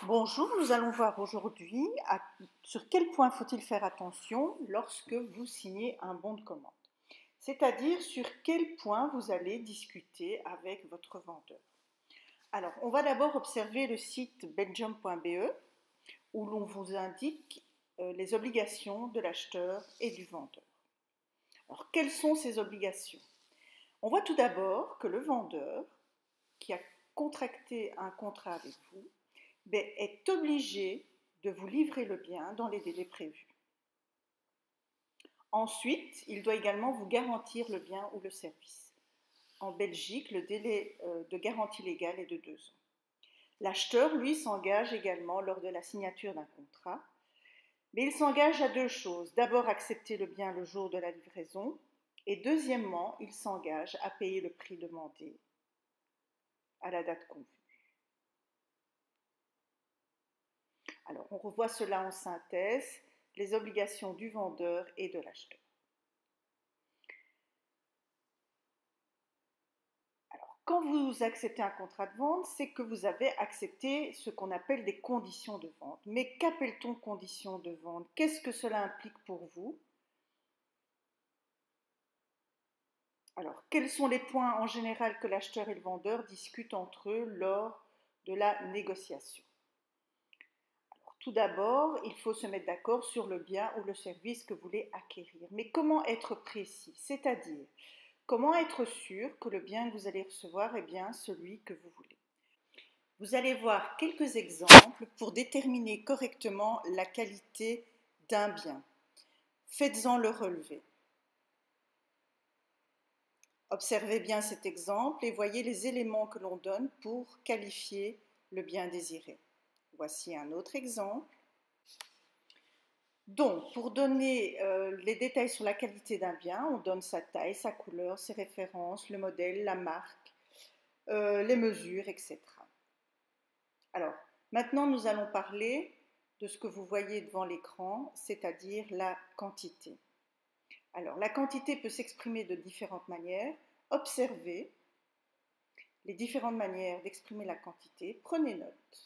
Bonjour, nous allons voir aujourd'hui sur quel point faut-il faire attention lorsque vous signez un bon de commande. C'est-à-dire sur quel point vous allez discuter avec votre vendeur. Alors, on va d'abord observer le site belgium.be où l'on vous indique les obligations de l'acheteur et du vendeur. Alors, quelles sont ces obligations? On voit tout d'abord que le vendeur qui a contracté un contrat avec vous est obligé de vous livrer le bien dans les délais prévus. Ensuite, il doit également vous garantir le bien ou le service. En Belgique, le délai de garantie légale est de 2 ans. L'acheteur, lui, s'engage également lors de la signature d'un contrat, mais il s'engage à deux choses. D'abord, accepter le bien le jour de la livraison, et deuxièmement, il s'engage à payer le prix demandé à la date convenue. Alors, on revoit cela en synthèse, les obligations du vendeur et de l'acheteur. Alors, quand vous acceptez un contrat de vente, c'est que vous avez accepté ce qu'on appelle des conditions de vente. Mais qu'appelle-t-on conditions de vente? Qu'est-ce que cela implique pour vous? Alors, quels sont les points en général que l'acheteur et le vendeur discutent entre eux lors de la négociation? Tout d'abord, il faut se mettre d'accord sur le bien ou le service que vous voulez acquérir. Mais comment être précis? C'est-à-dire, comment être sûr que le bien que vous allez recevoir est bien celui que vous voulez? Vous allez voir quelques exemples pour déterminer correctement la qualité d'un bien. Faites-en le relevé. Observez bien cet exemple et voyez les éléments que l'on donne pour qualifier le bien désiré. Voici un autre exemple. Donc, pour donner les détails sur la qualité d'un bien, on donne sa taille, sa couleur, ses références, le modèle, la marque, les mesures, etc. Alors, maintenant, nous allons parler de ce que vous voyez devant l'écran, c'est-à-dire la quantité. Alors, la quantité peut s'exprimer de différentes manières. Observez les différentes manières d'exprimer la quantité. Prenez note.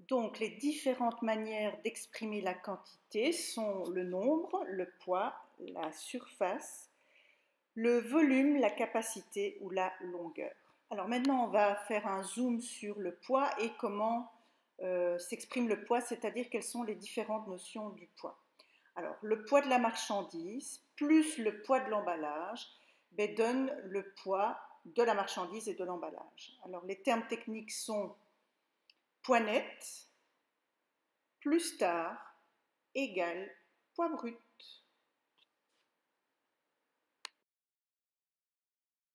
Donc, les différentes manières d'exprimer la quantité sont le nombre, le poids, la surface, le volume, la capacité ou la longueur. Alors maintenant, on va faire un zoom sur le poids et comment s'exprime le poids, c'est-à-dire quelles sont les différentes notions du poids. Alors, le poids de la marchandise plus le poids de l'emballage donne le poids de la marchandise et de l'emballage. Alors, les termes techniques sont poids net plus tard égale poids brut.